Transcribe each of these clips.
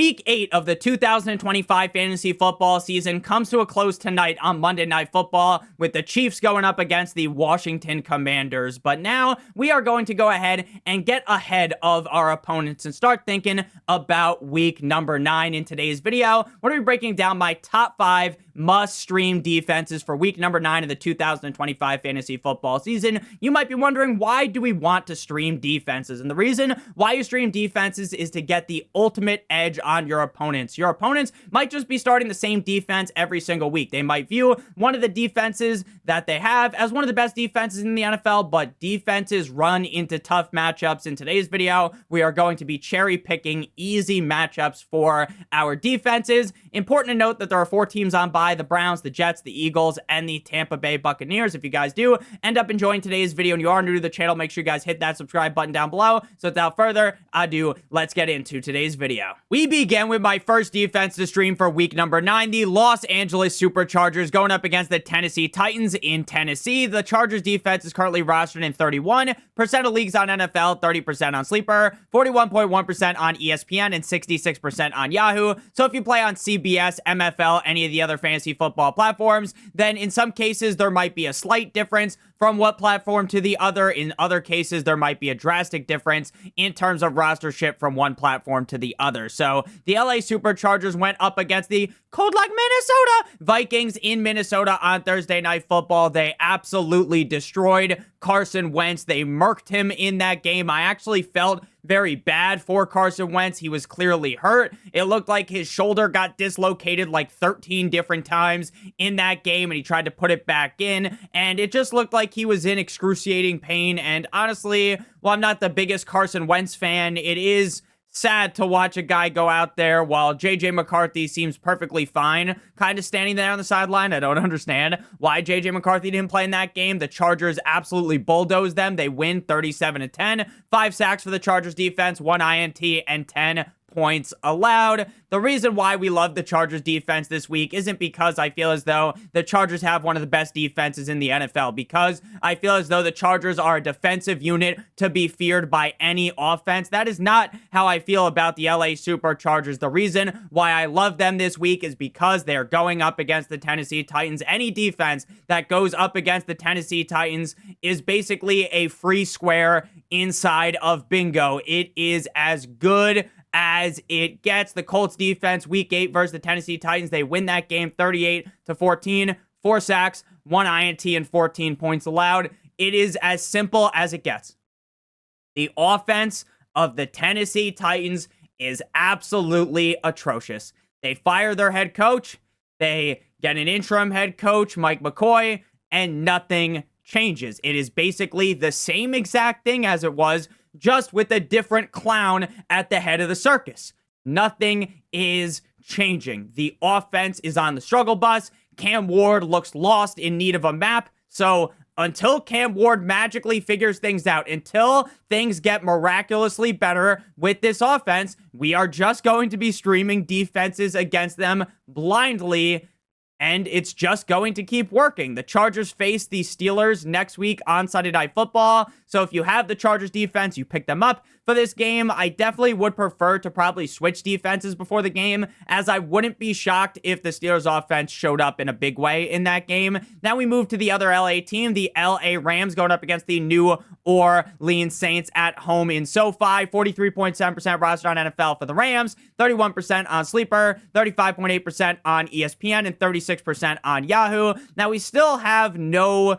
Week 8 of the 2025 fantasy football season comes to a close tonight on Monday Night Football with the Chiefs going up against the Washington Commanders. But now we are going to go ahead and get ahead of our opponents and start thinking about week number 9 in today's video. We're going to be breaking down my top 5 must-stream defenses for week number 9 of the 2025 fantasy football season. You might be wondering, why do we want to stream defenses? And the reason why you stream defenses is to get the ultimate edge on your opponents. Your opponents might just be starting the same defense every single week. They might view one of the defenses that they have as one of the best defenses in the NFL, but defenses run into tough matchups. In today's video, we are going to be cherry picking easy matchups for our defenses. Important to note that there are 4 teams on bye: the Browns, the Jets, the Eagles, and the Tampa Bay Buccaneers. If you guys do end up enjoying today's video and you are new to the channel, make sure you guys hit that subscribe button down below. So without further ado, let's get into today's video. We begin with my first defense to stream for week number 9, the Los Angeles Superchargers going up against the Tennessee Titans in Tennessee. The Chargers defense is currently rostered in 31% of leagues on NFL, 30% on Sleeper, 41.1% on ESPN, and 66% on Yahoo. So if you play on CBS, MFL, any of the other fantasy football platforms, then in some cases there might be a slight difference from what platform to the other. In other cases, there might be a drastic difference in terms of rostership from one platform to the other. So the LA Superchargers went up against the cold like Minnesota Vikings in Minnesota on Thursday Night Football. They absolutely destroyed Carson Wentz. They murked him in that game. I actually felt very bad for Carson Wentz. He was clearly hurt. It looked like his shoulder got dislocated like 13 different times in that game, and he tried to put it back in, and it just looked like he was in excruciating pain. And honestly, while I'm not the biggest Carson Wentz fan, it is sad to watch a guy go out there while JJ McCarthy seems perfectly fine, kind of standing there on the sideline. I don't understand why JJ McCarthy didn't play in that game. The Chargers absolutely bulldozed them. They win 37-10. 5 sacks for the Chargers defense, 1 INT, and 10 points allowed. The reason why we love the Chargers defense this week isn't because I feel as though the Chargers have one of the best defenses in the NFL, because I feel as though the Chargers are a defensive unit to be feared by any offense. That is not how I feel about the LA Superchargers. The reason why I love them this week is because they're going up against the Tennessee Titans. Any defense that goes up against the Tennessee Titans is basically a free square inside of bingo. It is as good as it gets. The Colts defense week 8 versus the Tennessee Titans, they win that game 38-14, 4 sacks, 1 INT, and 14 points allowed. It is as simple as it gets. The offense of the Tennessee Titans is absolutely atrocious. They fire their head coach, they get an interim head coach, Mike McCoy, and nothing changes. It is basically the same exact thing as it was, just with a different clown at the head of the circus. Nothing is changing. The offense is on the struggle bus. Cam Ward looks lost, in need of a map. So until Cam Ward magically figures things out, until things get miraculously better with this offense, we are just going to be streaming defenses against them blindly, and it's just going to keep working. The Chargers face the Steelers next week on Sunday Night Football. So if you have the Chargers defense, you pick them up for this game. I definitely would prefer to probably switch defenses before the game, as I wouldn't be shocked if the Steelers offense showed up in a big way in that game. Now we move to the other LA team, the LA Rams, going up against the New Orleans Saints at home in SoFi. 43.7% roster on NFL for the Rams, 31% on Sleeper, 35.8% on ESPN, and 36% on Yahoo. Now we still have no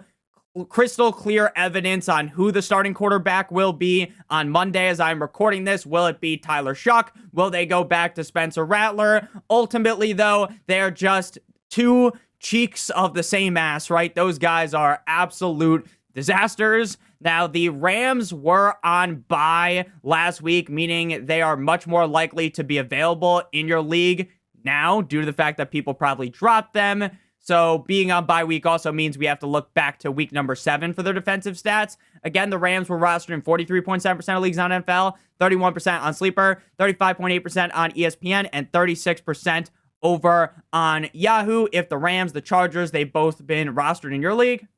crystal clear evidence on who the starting quarterback will be on Monday as I'm recording this. Will it be Tyler Shuck? Will they go back to Spencer Rattler? Ultimately, though, they're just 2 cheeks of the same ass, right? Those guys are absolute disasters. Now, the Rams were on bye last week, meaning they are much more likely to be available in your league now due to the fact that people probably dropped them. So being on bye week also means we have to look back to week number 7 for their defensive stats. Again, the Rams were rostered in 43.7% of leagues on NFL, 31% on Sleeper, 35.8% on ESPN, and 36% over on Yahoo. If the Rams, the Chargers, they've both been rostered in your league.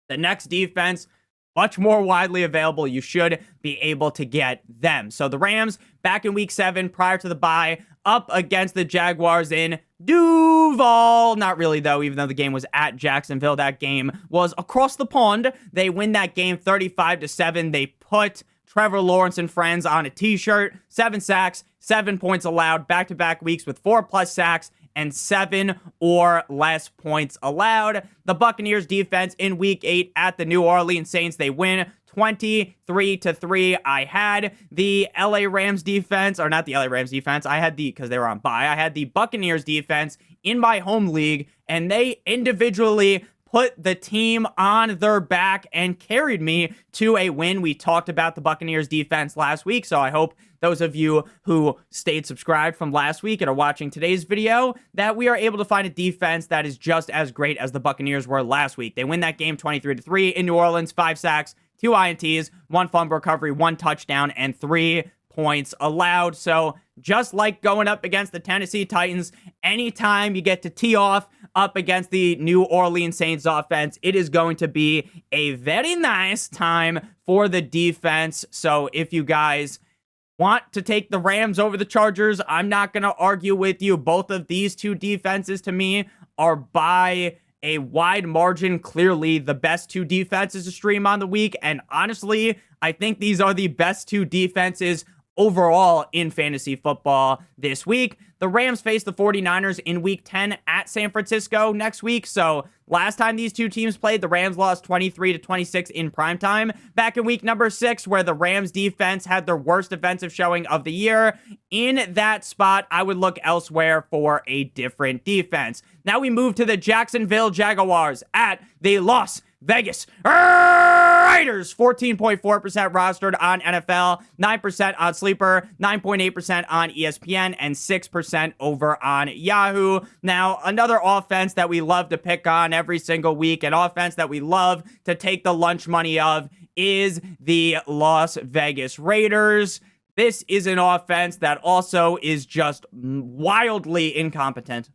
The next defense, much more widely available. You should be able to get them. So the Rams, back in week 7, prior to the bye, up against the Jaguars in Duval. Not really, though, even though the game was at Jacksonville. That game was across the pond. They win that game 35-7. They put Trevor Lawrence and friends on a t-shirt. 7 sacks, 7 points allowed, back-to-back weeks with 4+ sacks and 7 or less points allowed. The Buccaneers defense in week 8 at the New Orleans Saints, they win 23-3. I had the LA Rams defense, or not the LA Rams defense, because they were on bye, I had the Buccaneers defense in my home league, and they individually put the team on their back and carried me to a win. We talked about the Buccaneers defense last week, so I hope those of you who stayed subscribed from last week and are watching today's video, that we are able to find a defense that is just as great as the Buccaneers were last week. They win that game 23-3 in New Orleans, 5 sacks, 2 INTs, 1 fumble recovery, 1 touchdown, and 3 points allowed. So just like going up against the Tennessee Titans, anytime you get to tee off up against the New Orleans Saints offense, it is going to be a very nice time for the defense. So if you guys want to take the Rams over the Chargers, I'm not going to argue with you. Both of these two defenses to me are by a wide margin clearly the best 2 defenses to stream on the week. And honestly, I think these are the best 2 defenses overall in fantasy football this week. The Rams face the 49ers in week 10 at San Francisco next week. So last time these two teams played, the Rams lost 23-26 in primetime. Back in week number 6, where the Rams defense had their worst defensive showing of the year. In that spot, I would look elsewhere for a different defense. Now we move to the Jacksonville Jaguars at the Las Vegas Raiders. 14.4% rostered on NFL, 9% on Sleeper, 9.8% on ESPN, and 6% over on Yahoo. Now, another offense that we love to pick on every single week, an offense that we love to take the lunch money of, is the Las Vegas Raiders. This is an offense that also is just wildly incompetent.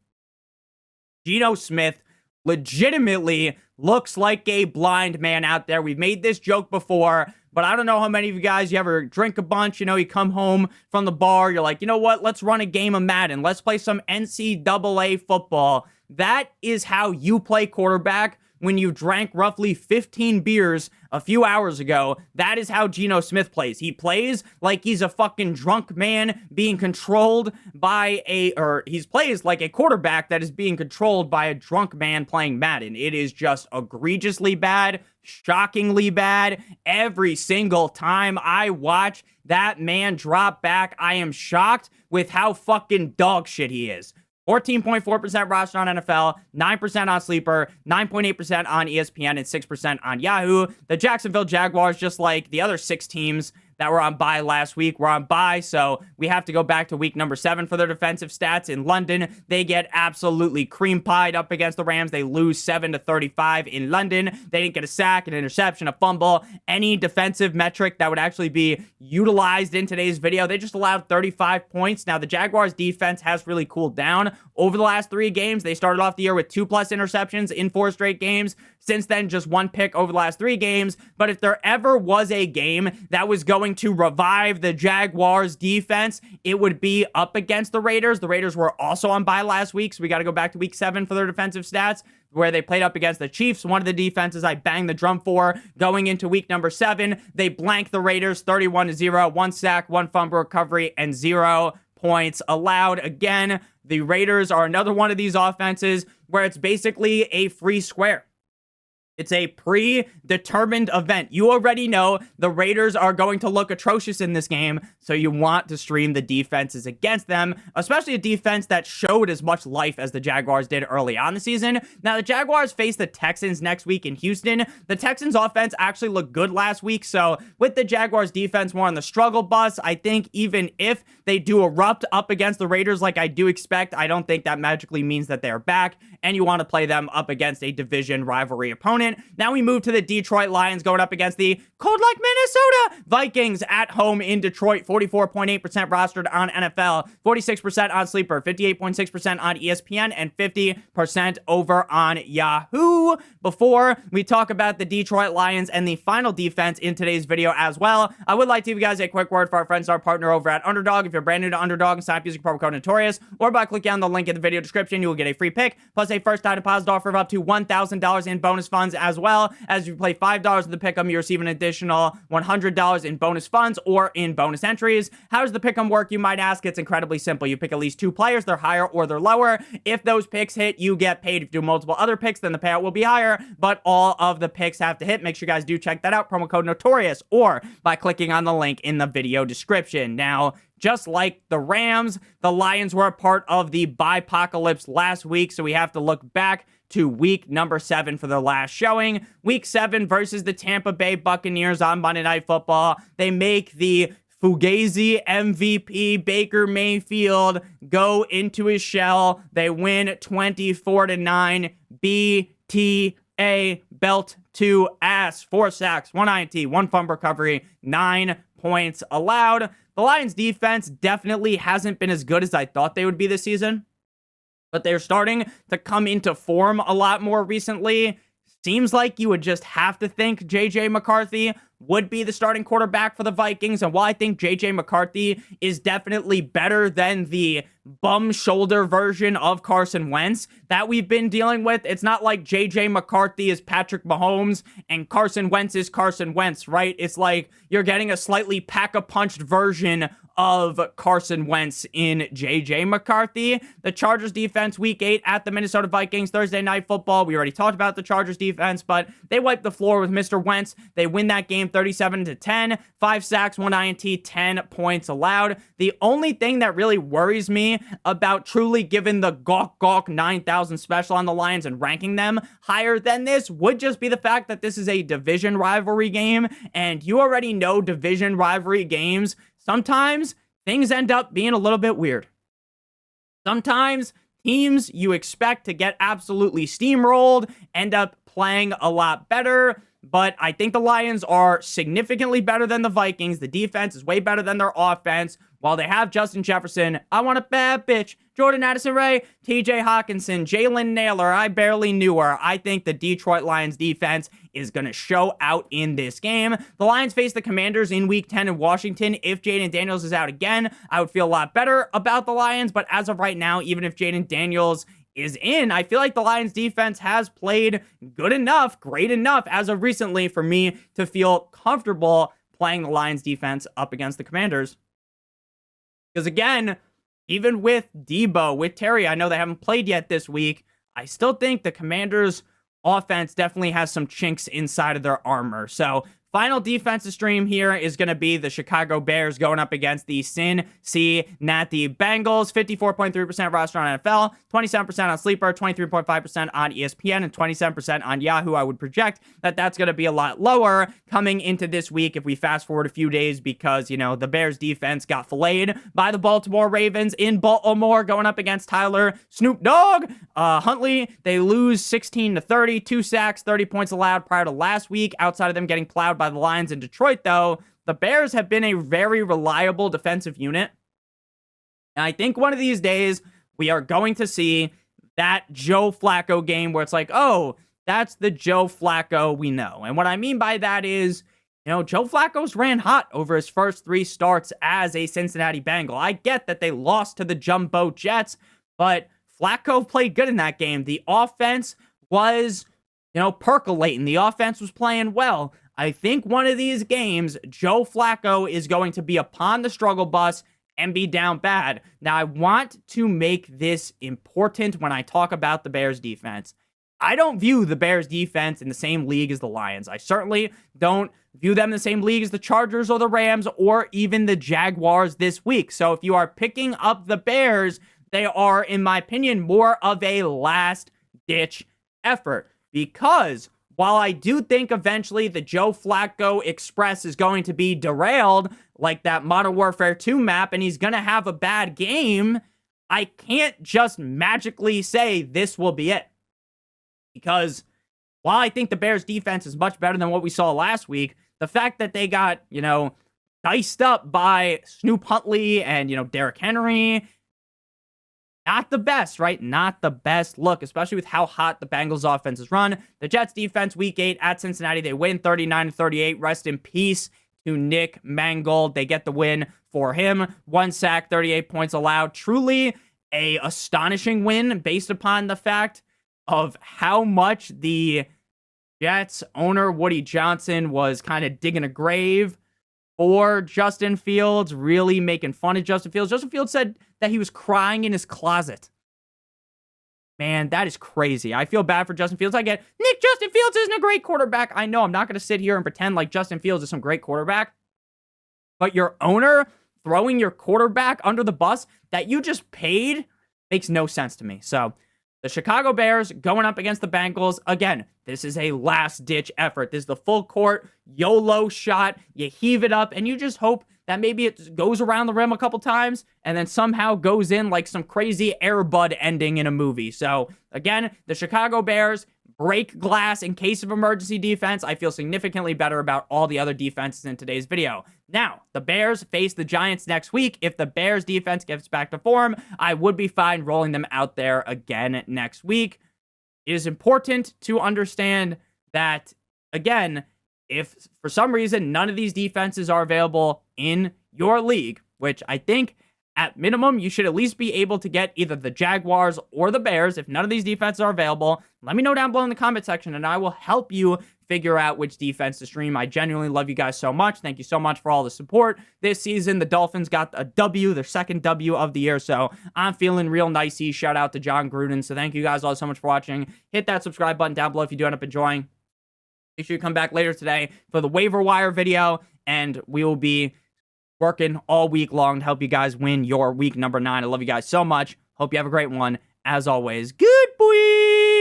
Geno Smith legitimately looks like a blind man out there. We've made this joke before, but I don't know how many of you guys, you ever drink a bunch, you come home from the bar, you're like, you know what, let's run a game of Madden. Let's play some NCAA football. That is how you play quarterback when you drank roughly 15 beers a few hours ago. That is how Geno Smith plays. He plays like he's a fucking drunk man being controlled by he plays like a quarterback that is being controlled by a drunk man playing Madden. It is just egregiously bad, shockingly bad. Every single time I watch that man drop back, I am shocked with how fucking dog shit he is. 14.4% roster on NFL, 9% on Sleeper, 9.8% on ESPN, and 6% on Yahoo. The Jacksonville Jaguars, just like the other 6 teams that were on bye last week, were on bye, so we have to go back to week number 7 for their defensive stats. In London, they get absolutely cream-pied up against the Rams. They lose 7-35 in London. They didn't get a sack, an interception, a fumble, any defensive metric that would actually be utilized in today's video. They just allowed 35 points. Now, the Jaguars defense has really cooled down over the last 3 games. They started off the year with 2+ interceptions in 4 straight games. Since then, just 1 pick over the last 3 games. But if there ever was a game that was going to revive the Jaguars defense, it would be up against the Raiders. The Raiders were also on bye last week, so we got to go back to week 7 for their defensive stats, where they played up against the Chiefs, one of the defenses I banged the drum for going into week number 7. They blanked the Raiders 31-0, 1 sack, 1 fumble recovery, and 0 points allowed. Again, the Raiders are another one of these offenses where it's basically a free square. It's a predetermined event. You already know the Raiders are going to look atrocious in this game, so you want to stream the defenses against them, especially a defense that showed as much life as the Jaguars did early on the season. Now, the Jaguars face the Texans next week in Houston. The Texans offense actually looked good last week, so with the Jaguars defense more on the struggle bus, I think even if they do erupt up against the Raiders like I do expect, I don't think that magically means that they're back, and you want to play them up against a division rivalry opponent. opponent. Now we move to the Detroit Lions going up against the cold like Minnesota Vikings at home in Detroit. 44.8% rostered on NFL, 46% on Sleeper, 58.6% on ESPN, and 50% over on Yahoo. Before we talk about the Detroit Lions and the final defense in today's video as well, I would like to give you guys a quick word for our friends, our partner over at Underdog. If you're brand new to Underdog and sign up using promo code Notorious, or by clicking on the link in the video description, you will get a free pick plus a first time deposit offer of up to $1,000 in bonus funds, as well as if you play $5 of the pick'em, you receive an additional $100 in bonus funds or in bonus entries. How does the pick'em work, you might ask? It's incredibly simple. You pick at least 2 players, they're higher or they're lower. If those picks hit, you get paid. If you do multiple other picks, then the payout will be higher, but all of the picks have to hit. Make sure you guys do check that out. Promo code Notorious, or by clicking on the link in the video description. Now, just like the Rams, the Lions were a part of the bye-pocalypse last week, so we have to look back to week number 7 for the last showing. Week 7 versus the Tampa Bay Buccaneers on Monday Night Football. They make the Fugazi MVP Baker Mayfield go into his shell. They win 24-9. BTA, belt to ass. 4 sacks, 1 INT, 1 fumble recovery, 9 points allowed. The Lions defense definitely hasn't been as good as I thought they would be this season, but they're starting to come into form a lot more recently. Seems like you would just have to think J.J. McCarthy would be the starting quarterback for the Vikings. And while I think J.J. McCarthy is definitely better than the bum shoulder version of Carson Wentz that we've been dealing with, it's not like J.J. McCarthy is Patrick Mahomes and Carson Wentz is Carson Wentz, right? It's like you're getting a slightly pack-a-punched version of Carson Wentz in J.J. McCarthy. The Chargers defense, week 8 at the Minnesota Vikings, Thursday Night Football. We already talked about the Chargers defense, but they wiped the floor with Mr. Wentz. They win that game 37-10, 5 sacks, 1 INT, 10 points allowed. The only thing that really worries me about truly giving the Gawk 9,000 special on the Lions and ranking them higher than this would just be the fact that this is a division rivalry game, and you already know division rivalry games, sometimes things end up being a little bit weird. Sometimes teams you expect to get absolutely steamrolled end up playing a lot better. But I think the Lions are significantly better than the Vikings. The defense is way better than their offense. While they have Justin Jefferson, I want a bad bitch, Jordan Addison-Ray, TJ Hawkinson, Jalen Naylor, I barely knew her. I think the Detroit Lions defense is going to show out in this game. The Lions face the Commanders in Week 10 in Washington. If Jaden Daniels is out again, I would feel a lot better about the Lions. But as of right now, even if Jaden Daniels is in, I feel like the Lions defense has played good enough, great enough as of recently for me to feel comfortable playing the Lions defense up against the Commanders. Because again, even with Debo, with Terry, I know they haven't played yet this week. I still think the Commanders offense definitely has some chinks inside of their armor. So final defensive stream here is going to be the Chicago Bears going up against the Cincinnati Bengals. 54.3% roster on NFL, 27% on Sleeper, 23.5% on ESPN, and 27% on Yahoo. I would project that that's going to be a lot lower coming into this week if we fast forward a few days because, you know, the Bears defense got filleted by the Baltimore Ravens in Baltimore going up against Tyler Snoop Dogg Huntley. They lose 16-30, 2 sacks, 30 points allowed prior to last week. Outside of them getting plowed by the Lions in Detroit, though, the Bears have been a very reliable defensive unit. And I think one of these days we are going to see that Joe Flacco game where it's like, oh, that's the Joe Flacco we know. And what I mean by that is, you know, Joe Flacco's ran hot over his first 3 starts as a Cincinnati Bengal. I get that they lost to the Jumbo Jets, but Flacco played good in that game. The offense was, you know, percolating. The offense was playing well. I think one of these games, Joe Flacco is going to be upon the struggle bus and be down bad. Now, I want to make this important when I talk about the Bears defense. I don't view the Bears defense in the same league as the Lions. I certainly don't view them in the same league as the Chargers or the Rams or even the Jaguars this week. So if you are picking up the Bears, they are, in my opinion, more of a last-ditch effort because while I do think eventually the Joe Flacco Express is going to be derailed, like that Modern Warfare 2 map, and he's going to have a bad game, I can't just magically say this will be it. Because while I think the Bears defense is much better than what we saw last week, the fact that they got, diced up by Snoop Huntley and, Derrick Henry, not the best, right? Not the best look, especially with how hot the Bengals offense is run. The Jets defense, week 8 at Cincinnati, they win 39-38. Rest in peace to Nick Mangold. They get the win for him. 1 sack, 38 points allowed. Truly a astonishing win based upon the fact of how much the Jets owner, Woody Johnson, was kind of digging a grave for Justin Fields, really making fun of Justin Fields. Justin Fields said that he was crying in his closet. Man, that is crazy. I feel bad for Justin Fields. I get, Nick, Justin Fields isn't a great quarterback. I know I'm not going to sit here and pretend like Justin Fields is some great quarterback. But your owner throwing your quarterback under the bus that you just paid makes no sense to me. So the Chicago Bears going up against the Bengals. Again, this is a last-ditch effort. This is the full court YOLO shot. You heave it up, and you just hope that maybe it goes around the rim a couple times and then somehow goes in like some crazy Air Bud ending in a movie. So, again, the Chicago Bears break glass in case of emergency defense. I feel significantly better about all the other defenses in today's video. Now, the Bears face the Giants next week. If the Bears defense gets back to form, I would be fine rolling them out there again next week. It is important to understand that, again, if for some reason none of these defenses are available in your league, which I think at minimum you should at least be able to get either the Jaguars or the Bears. If none of these defenses are available, let me know down below in the comment section and I will help you figure out which defense to stream. I genuinely love you guys so much. Thank you so much for all the support this season. The Dolphins got a W, their second W of the year, so I'm feeling real nicey. Shout out to John Gruden. So thank you guys all so much for watching. Hit that subscribe button down below if you do end up enjoying. Make sure you come back later today for the waiver wire video, and we will be working all week long to help you guys win your week number 9. I love you guys so much. Hope you have a great one. As always, good.